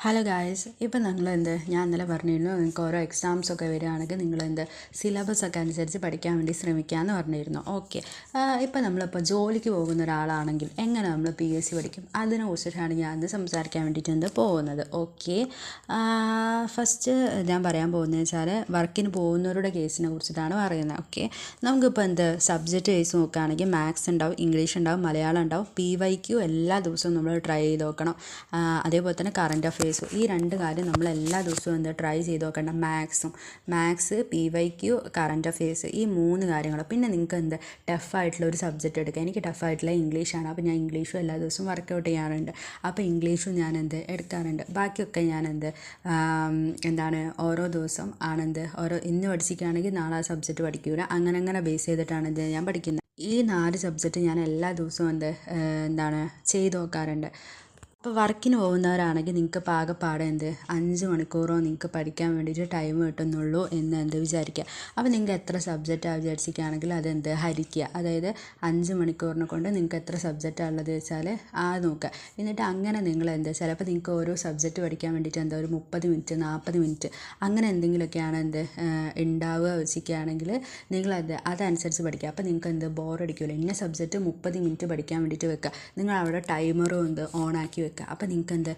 Hello guys, ഇപ്പം ഞാൻ ഇന്നലെ പറഞ്ഞിരുന്നു നിങ്ങൾക്ക് ഓരോ എക്സാംസൊക്കെ വരികയാണെങ്കിൽ സിലബസൊക്കെ അനുസരിച്ച് പഠിക്കാൻ വേണ്ടി ശ്രമിക്കാമെന്ന് പറഞ്ഞിരുന്നു. ഓക്കെ, ഇപ്പം നമ്മളിപ്പോൾ ജോലിക്ക് പോകുന്ന ഒരാളാണെങ്കിൽ എങ്ങനെ നമ്മൾ PSC പഠിക്കും, അതിനെക്കുറിച്ചിട്ടാണ് ഞാൻ ഇന്ന് സംസാരിക്കാൻ വേണ്ടിയിട്ടുണ്ട് പോകുന്നത്. ഓക്കെ, ഫസ്റ്റ് ഞാൻ പറയാൻ പോകുന്നത് വെച്ചാൽ വർക്കിന് പോകുന്നവരുടെ കേസിനെ കുറിച്ചിട്ടാണ് പറയുന്നത്. ഓക്കെ, നമുക്കിപ്പോൾ സബ്ജക്റ്റ് വൈസ് നോക്കുകയാണെങ്കിൽ മാത്സ് ഉണ്ടാവും, ഇംഗ്ലീഷ് ഉണ്ടാവും, മലയാളം ഉണ്ടാവും, PYQ എല്ലാ ദിവസവും നമ്മൾ ട്രൈ ചെയ്ത് നോക്കണം. അതേപോലെ തന്നെ കറണ്ട് അഫെയർസ്, ഈ രണ്ട് കാര്യം നമ്മൾ എല്ലാ ദിവസവും ട്രൈ ചെയ്ത് നോക്കണം. മാത്സ് PYQ കറണ്ട് അഫെയർസ്, ഈ മൂന്ന് കാര്യങ്ങൾ. പിന്നെ നിങ്ങൾക്ക് ടഫായിട്ടുള്ള ഒരു സബ്ജക്റ്റ് എടുക്കുക. എനിക്ക് ടഫായിട്ടുള്ള ഇംഗ്ലീഷാണ്, അപ്പോൾ ഞാൻ ഇംഗ്ലീഷും എല്ലാ ദിവസവും വർക്കൗട്ട് ചെയ്യാറുണ്ട്. അപ്പോൾ ഇംഗ്ലീഷും ഞാൻ എടുക്കാറുണ്ട്. ബാക്കിയൊക്കെ ഞാൻ ഓരോ ദിവസം ഓരോ ഇന്ന് പഠിച്ചിരിക്കുകയാണെങ്കിൽ നാളെ ആ സബ്ജക്റ്റ് പഠിക്കൂല. അങ്ങനെ ബേസ് ചെയ്തിട്ടാണ് ഞാൻ പഠിക്കുന്നത്. ഈ 4 സബ്ജക്റ്റ് ഞാൻ എല്ലാ ദിവസവും ചെയ്ത് നോക്കാറുണ്ട്. ഇപ്പോൾ വർക്കിന് പോകുന്നവരാണെങ്കിൽ നിങ്ങൾക്ക് പാകപ്പാടെ 5 മണിക്കൂറോ നിങ്ങൾക്ക് പഠിക്കാൻ വേണ്ടിയിട്ട് ടൈം കിട്ടുന്നുള്ളൂ എന്ന് വിചാരിക്കുക. അപ്പോൾ നിങ്ങൾക്ക് എത്ര സബ്ജക്റ്റാണ് വിചാരിച്ചിരിക്കുകയാണെങ്കിൽ ഹരിക്കുക. അതായത് 5 മണിക്കൂറിനെ കൊണ്ട് നിങ്ങൾക്ക് എത്ര സബ്ജക്റ്റാണ് ഉള്ളത് വെച്ചാൽ നോക്കുക. എന്നിട്ട് അങ്ങനെ നിങ്ങൾ ചിലപ്പോൾ നിങ്ങൾക്ക് ഓരോ സബ്ജക്റ്റ് പഠിക്കാൻ വേണ്ടിയിട്ട് ഒരു 30 മിനിറ്റ് 40 മിനിറ്റ് അങ്ങനെ എന്തെങ്കിലുമൊക്കെയാണ് ഉണ്ടാവുക വെച്ചിരിക്കുകയാണെങ്കിൽ നിങ്ങൾ അതനുസരിച്ച് പഠിക്കുക. അപ്പോൾ നിങ്ങൾക്ക് ബോറടിക്കില്ല. ഇന്ന സബ്ജക്റ്റ് 30 മിനിറ്റ് പഠിക്കാൻ വേണ്ടിയിട്ട് വെക്കുക. നിങ്ങൾ അവിടെ ടൈമറും ഓണാക്കി വെക്കുക. അപ്പോൾ നിങ്ങൾക്ക്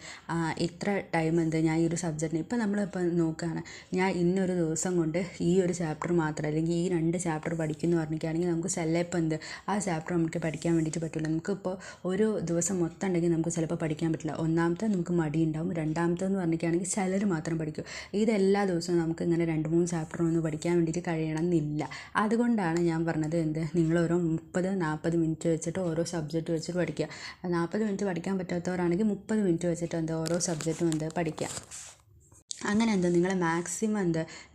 ഇത്ര ടൈം ഞാൻ ഈ ഒരു സബ്ജക്റ്റിന് ഇപ്പോൾ നമ്മളിപ്പോൾ നോക്കുകയാണ്, ഞാൻ ഇന്നൊരു ദിവസം കൊണ്ട് ഈ ഒരു ചാപ്റ്റർ മാത്രം അല്ലെങ്കിൽ ഈ 2 ചാപ്റ്റർ പഠിക്കുന്നു പറഞ്ഞിരിക്കുകയാണെങ്കിൽ നമുക്ക് ചിലപ്പോൾ ആ ചാപ്റ്റർ നമുക്ക് പഠിക്കാൻ വേണ്ടിയിട്ട് പറ്റില്ല. നമുക്കിപ്പോൾ ഒരു ദിവസം മൊത്തം ഉണ്ടെങ്കിൽ നമുക്ക് ചിലപ്പോൾ പഠിക്കാൻ പറ്റില്ല. ഒന്നാമത്തെ നമുക്ക് മടി ഉണ്ടാവും, രണ്ടാമത്തെന്ന് പറഞ്ഞിരിക്കുകയാണെങ്കിൽ ചിലർ മാത്രം പഠിക്കും. ഇതെല്ലാ ദിവസവും നമുക്ക് ഇങ്ങനെ 2-3 ചാപ്റ്റർ ഒന്ന് പഠിക്കാൻ വേണ്ടിയിട്ട് കഴിയണമെന്നില്ല. അതുകൊണ്ടാണ് ഞാൻ പറഞ്ഞത് നിങ്ങൾ ഓരോ 30-40 മിനിറ്റ് വെച്ചിട്ട് ഓരോ സബ്ജക്റ്റ് വെച്ചിട്ട് പഠിക്കുക. 40 മിനിറ്റ് പഠിക്കാൻ പറ്റാത്തവരാണെങ്കിൽ 30 മിനിറ്റ് വെച്ചിട്ട് ഓരോ സബ്ജക്റ്റും പഠിക്കുക. അങ്ങനെ നിങ്ങൾ മാക്സിമം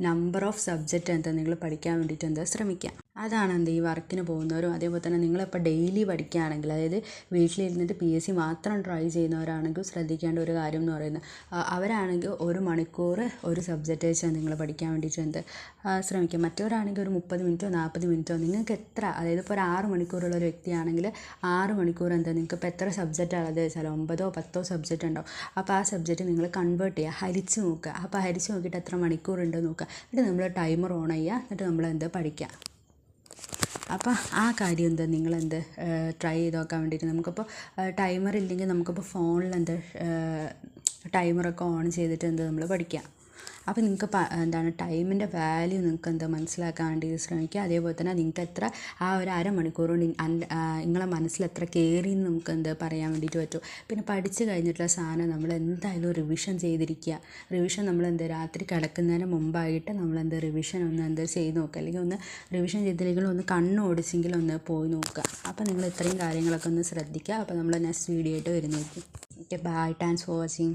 നമ്പർ ഓഫ് സബ്ജക്റ്റ് നിങ്ങൾ പഠിക്കാൻ വേണ്ടിയിട്ട് ശ്രമിക്കുക. അതാണ് ഈ വർക്കിന് പോകുന്നവരും അതേപോലെ തന്നെ നിങ്ങളിപ്പോൾ ഡെയിലി പഠിക്കുകയാണെങ്കിൽ, അതായത് വീട്ടിലിരുന്നിട്ട് PSC മാത്രം ട്രൈ ചെയ്യുന്നവരാണെങ്കിൽ ശ്രദ്ധിക്കേണ്ട ഒരു കാര്യം എന്ന് പറയുന്നത്, അവരാണെങ്കിൽ 1 മണിക്കൂർ ഒരു സബ്ജക്റ്റ് വെച്ചാൽ നിങ്ങൾ പഠിക്കാൻ വേണ്ടിയിട്ട് ശ്രമിക്കുക. മറ്റവരാണെങ്കിൽ ഒരു 30 മിനിറ്റോ 40 മിനിറ്റോ നിങ്ങൾക്ക് എത്ര, അതായത് ഇപ്പോൾ ഒരു 6 മണിക്കൂറുള്ള ഒരു വ്യക്തിയാണെങ്കിൽ 6 മണിക്കൂർ നിങ്ങൾക്ക് ഇപ്പോൾ എത്ര സബ്ജക്റ്റാണ് ഉള്ളത് വെച്ചാൽ 9-10 സബ്ജക്റ്റ് ഉണ്ടാവും. അപ്പോൾ ആ സബ്ജക്റ്റ് നിങ്ങൾ കൺവേർട്ട് ചെയ്യുക, ഹരിച്ച് നോക്കുക. അപ്പോൾ ഹരിച്ച് നോക്കിയിട്ട് എത്ര മണിക്കൂറുണ്ട് നോക്കുക. എന്നിട്ട് നമ്മൾ ടൈമർ ഓൺ ചെയ്യുക. എന്നിട്ട് നമ്മൾ പഠിക്കുക. അപ്പോൾ ആ കാര്യം നിങ്ങൾ ട്രൈ ചെയ്ത് നോക്കാൻ വേണ്ടിയിട്ട് നമുക്കിപ്പോൾ ടൈമർ ഇല്ലെങ്കിൽ നമുക്കിപ്പോൾ ഫോണിൽ ടൈമറൊക്കെ ഓൺ ചെയ്തിട്ട് നമ്മൾ പഠിക്കുക. അപ്പോൾ നിങ്ങൾക്ക് ടൈമിൻ്റെ വാല്യൂ നിങ്ങൾക്ക് മനസ്സിലാക്കാൻ വേണ്ടി ശ്രമിക്കുക. അതേപോലെ തന്നെ നിങ്ങൾക്ക് എത്ര ആ ഒരു അരമണിക്കൂർ കൊണ്ട് നിങ്ങളെ മനസ്സിൽ എത്ര കയറിയെന്ന് നമുക്ക് പറയാൻ വേണ്ടിയിട്ട് പറ്റും. പിന്നെ പഠിച്ച് കഴിഞ്ഞിട്ടുള്ള സാധനം നമ്മൾ എന്തായാലും റിവിഷൻ ചെയ്തിരിക്കുക. റിവിഷൻ നമ്മൾ രാത്രി കിടക്കുന്നതിന് മുമ്പായിട്ട് നമ്മൾ റിവിഷൻ ഒന്ന് ചെയ്ത് നോക്കുക. അല്ലെങ്കിൽ ഒന്ന് റിവിഷൻ ചെയ്തില്ലെങ്കിലും ഒന്ന് കണ്ണോടിച്ചെങ്കിലും ഒന്ന് പോയി നോക്കുക. അപ്പോൾ നിങ്ങൾ ഇത്രയും കാര്യങ്ങളൊക്കെ ഒന്ന് ശ്രദ്ധിക്കുക. അപ്പോൾ നമ്മൾ നെക്സ്റ്റ് വീഡിയോ ആയിട്ട് വരുന്നതായിരിക്കും. Okay, bye, thanks for watching.